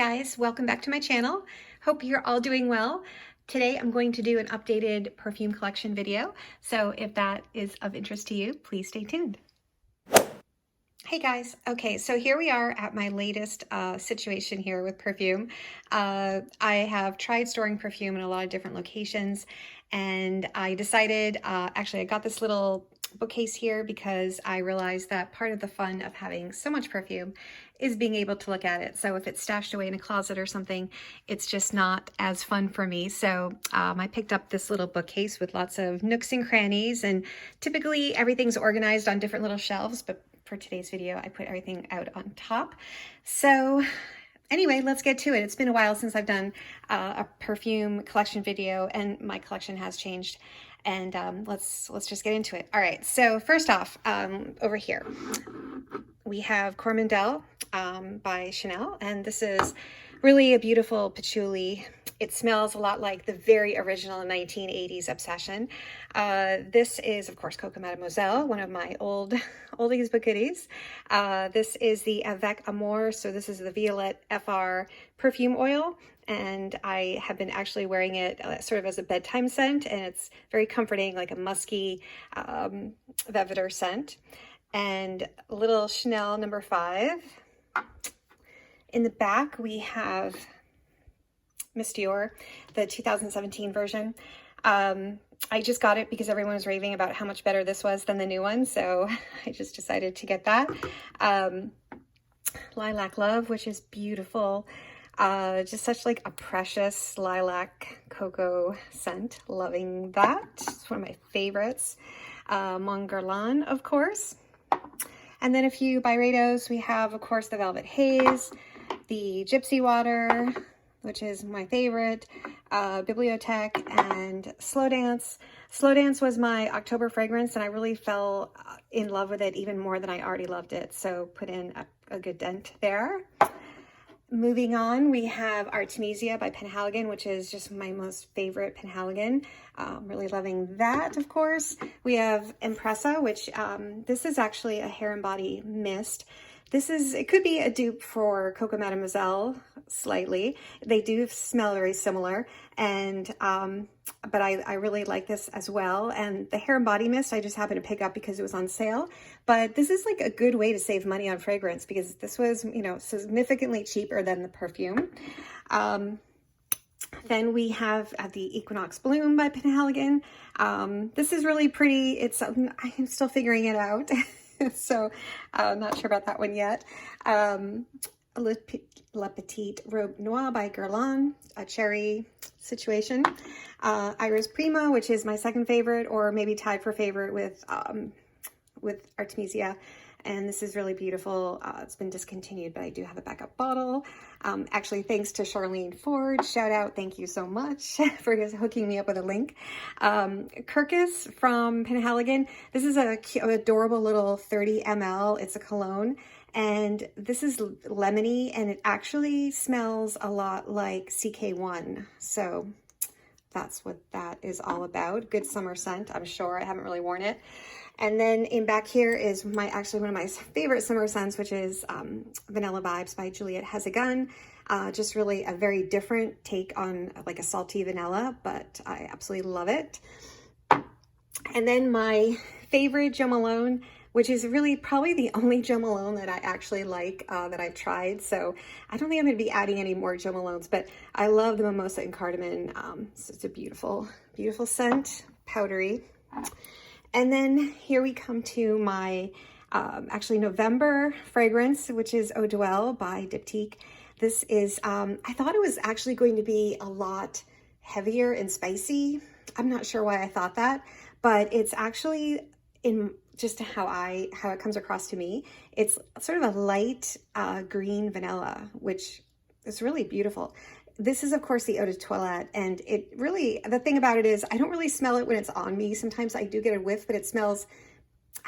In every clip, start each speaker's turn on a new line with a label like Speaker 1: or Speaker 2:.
Speaker 1: guys, welcome back to my channel. Hope you're all doing well. Today I'm going to do an updated perfume collection video, so if that is of interest to you, please stay tuned. Hey guys, okay, so here we are at my latest situation here with perfume. I have tried storing perfume in a lot of different locations, and I decided, actually I got this little bookcase here because I realized that part of the fun of having so much perfume is being able to look at it. So if it's stashed away in a closet or something, it's just not as fun for me. So I picked up this little bookcase with lots of nooks and crannies, and typically everything's organized on different little shelves, but for today's video, I put everything out on top. So anyway, let's get to it. It's been a while since I've done a perfume collection video, and my collection has changed. And let's just get into it. All right, so first off, over here, we have Coromandel by Chanel, and this is really a beautiful patchouli. It smells a lot like the very original 1980s Obsession. This is, of course, Coco Mademoiselle, one of my oldies but goodies. This is the Avec Amour, so this is the Violette FR perfume oil, and I have been actually wearing it sort of as a bedtime scent, and it's very comforting, like a musky vetiver scent. And a little Chanel number 5. In the back, we have Miss Dior, the 2017 version. I just got it because everyone was raving about how much better this was than the new one, so I just decided to get that. Lilac Love, which is beautiful. Just such like a precious lilac cocoa scent. Loving that. It's one of my favorites. Mon Guerlain, of course. And then a few Byredos. We have, of course, the Velvet Haze, the Gypsy Water, which is my favorite, Bibliothèque, and Slow Dance. Slow Dance was my October fragrance, and I really fell in love with it even more than I already loved it, so put in a good dent there. Moving on, we have Artemisia by Penhaligon, which is just my most favorite Penhaligon. Really loving that, of course. We have Impressa, which this is actually a hair and body mist. It could be a dupe for Coco Mademoiselle slightly. They do smell very similar, and but I really like this as well. And the hair and body mist I just happened to pick up because it was on sale. But this is like a good way to save money on fragrance because this was, you know, significantly cheaper than the perfume. Then we have the Equinox Bloom by Penhaligon. This is really pretty. I'm still figuring it out. So I'm not sure about that one yet. La Petite Robe Noire by Guerlain, a cherry situation. Iris Prima, which is my second favorite, or maybe tied for favorite with Artemisia. And this is really beautiful. It's been discontinued, but I do have a backup bottle. Actually, thanks to Charlene Ford. Shout out, thank you so much for hooking me up with a link. Kirkus from Penhaligon. This is an adorable little 30 ml. It's a cologne. And this is lemony, and it actually smells a lot like CK1. So that's what that is all about. Good summer scent, I'm sure. I haven't really worn it. And then in back here is actually one of my favorite summer scents, which is Vanilla Vibes by Juliette Hezegun. Just really a very different take on like a salty vanilla, but I absolutely love it. And then my favorite Jo Malone, which is really probably the only Jo Malone that I actually like, that I've tried. So I don't think I'm going to be adding any more Jo Malones, but I love the Mimosa and Cardamom. So it's a beautiful, beautiful scent, powdery. And then here we come to my actually November fragrance, which is Eau Duelle by Diptyque. This is, I thought it was actually going to be a lot heavier and spicy. I'm not sure why I thought that, but it's actually, in just how it comes across to me, it's sort of a light green vanilla, which is really beautiful. This is, of course, the Eau de Toilette, and it really, the thing about it is I don't really smell it when it's on me. Sometimes I do get a whiff, but it smells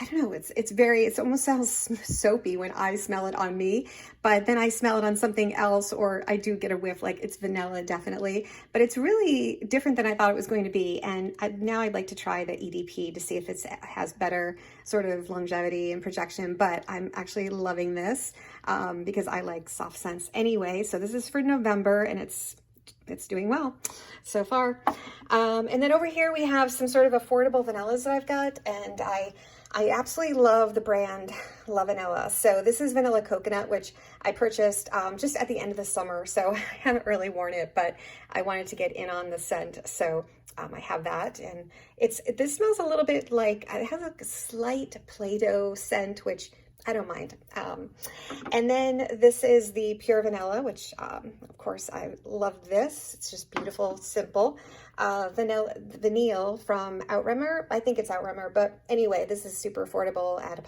Speaker 1: I don't know, it almost sounds soapy when I smell it on me, but then I smell it on something else, or I do get a whiff, like it's vanilla, definitely, but it's really different than I thought it was going to be. And now I'd like to try the EDP to see if it has better sort of longevity and projection, but I'm actually loving this because I like soft scents anyway. So this is for November, and it's doing well so far. And then over here we have some sort of affordable vanillas that I've got, and I absolutely love the brand La Vanilla. So this is vanilla coconut, which I purchased just at the end of the summer. So I haven't really worn it, but I wanted to get in on the scent. So I have that, and this smells a little bit like, it has a slight Play-Doh scent, which I don't mind. And then this is the pure vanilla, which of course I love this. It's just beautiful, simple. Vanille from Outrunner. I think it's Outrunner, but anyway, this is super affordable at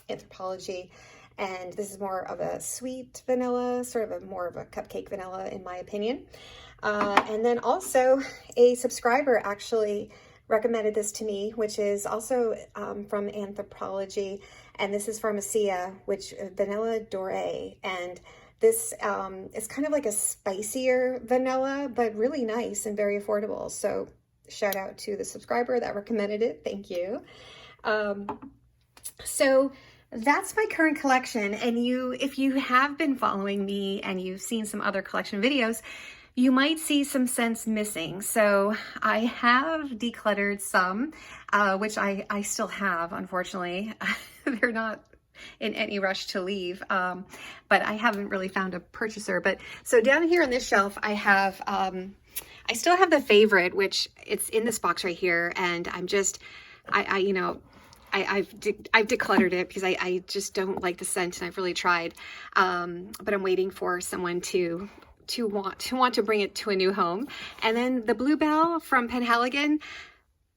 Speaker 1: Anthropology. And this is more of a sweet vanilla, sort of more of a cupcake vanilla in my opinion. And then also a subscriber actually recommended this to me, which is also from Anthropology, and this is Pharmacia, which Vanilla Doré, and this is kind of like a spicier vanilla, but really nice and very affordable. So shout out to the subscriber that recommended it. Thank you. So that's my current collection, and if you have been following me and you've seen some other collection videos, you might see some scents missing. So I have decluttered some, which I still have, unfortunately. They're not in any rush to leave, but I haven't really found a purchaser. But so down here on this shelf, I have, I still have the favorite, which it's in this box right here. And I'm just, I've decluttered it because I just don't like the scent, and I've really tried. But I'm waiting for someone to want to bring it to a new home. And then the Bluebell from Penhaligon,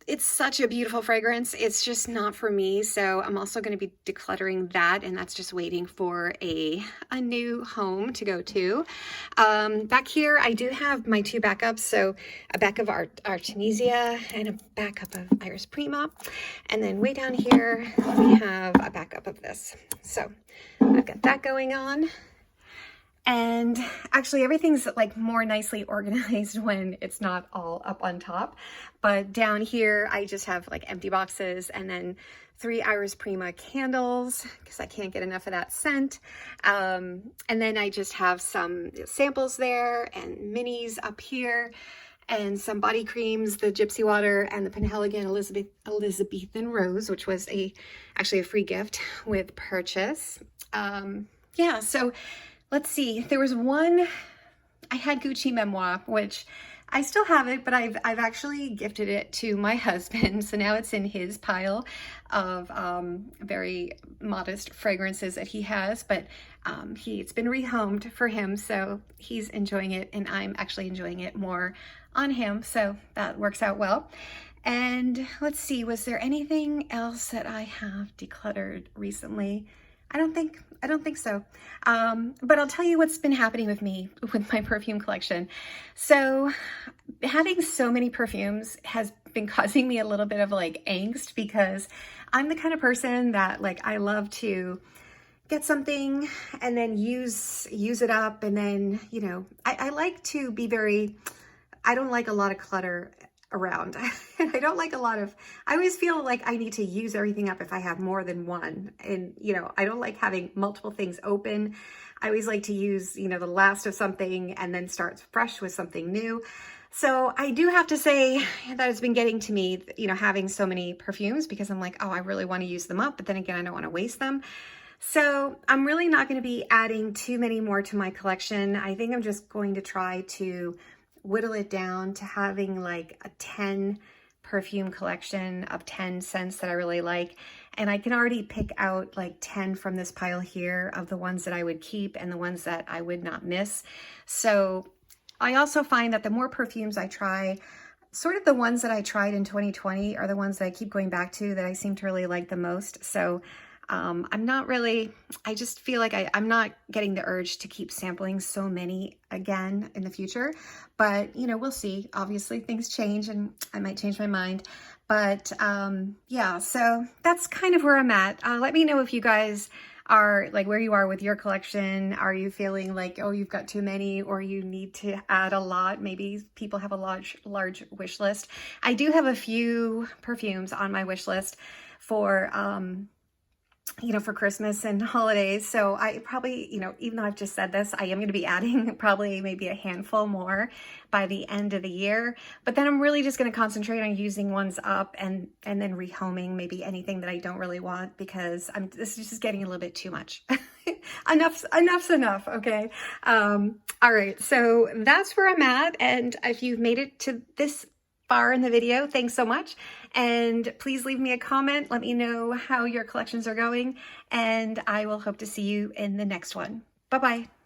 Speaker 1: it's such a beautiful fragrance. It's just not for me. So I'm also going to be decluttering that, and that's just waiting for a new home to go to. Back here, I do have my two backups. So a backup of Artemisia and a backup of Iris Prima. And then way down here, we have a backup of this. So I've got that going on. And actually everything's like more nicely organized when it's not all up on top. But down here, I just have like empty boxes, and then 3 Iris Prima candles because I can't get enough of that scent. And then I just have some samples there and minis up here, and some body creams, the Gypsy Water and the Penhaligon Elizabethan Rose, which was actually a free gift with purchase. Yeah, so let's see, there was one, I had Gucci Memoir, which I still have it, but I've actually gifted it to my husband. So now it's in his pile of very modest fragrances that he has, but it's been rehomed for him. So he's enjoying it, and I'm actually enjoying it more on him. So that works out well. And let's see, was there anything else that I have decluttered recently? I don't think so. But I'll tell you what's been happening with me with my perfume collection. So having so many perfumes has been causing me a little bit of like angst, because I'm the kind of person that like, I love to get something and then use it up. And then, you know, I like to be I don't like a lot of clutter around. I don't like I always feel like I need to use everything up if I have more than one. And, you know, I don't like having multiple things open. I always like to use, you know, the last of something and then start fresh with something new. So I do have to say that it's been getting to me, you know, having so many perfumes, because I'm like, oh, I really want to use them up, but then again, I don't want to waste them. So I'm really not going to be adding too many more to my collection. I think I'm just going to try to whittle it down to having like a 10 perfume collection of 10 scents that I really like. And I can already pick out like 10 from this pile here of the ones that I would keep and the ones that I would not miss. So I also find that the more perfumes I try, sort of the ones that I tried in 2020 are the ones that I keep going back to, that I seem to really like the most. So I just feel like I'm not getting the urge to keep sampling so many again in the future, but you know, we'll see. Obviously things change and I might change my mind, But yeah, so that's kind of where I'm at. Let me know if you guys are like where you are with your collection. Are you feeling like, oh, you've got too many, or you need to add a lot? Maybe people have a large wish list. I do have a few perfumes on my wish list for you know, for Christmas and holidays. So I probably, you know, even though I've just said this, I am going to be adding probably maybe a handful more by the end of the year. But then I'm really just going to concentrate on using ones up and then rehoming maybe anything that I don't really want, because this is just getting a little bit too much. Enough's enough. Okay. All right. So that's where I'm at. And if you've made it to this far in the video, thanks so much. And please leave me a comment. Let me know how your collections are going, and I will hope to see you in the next one. Bye-bye.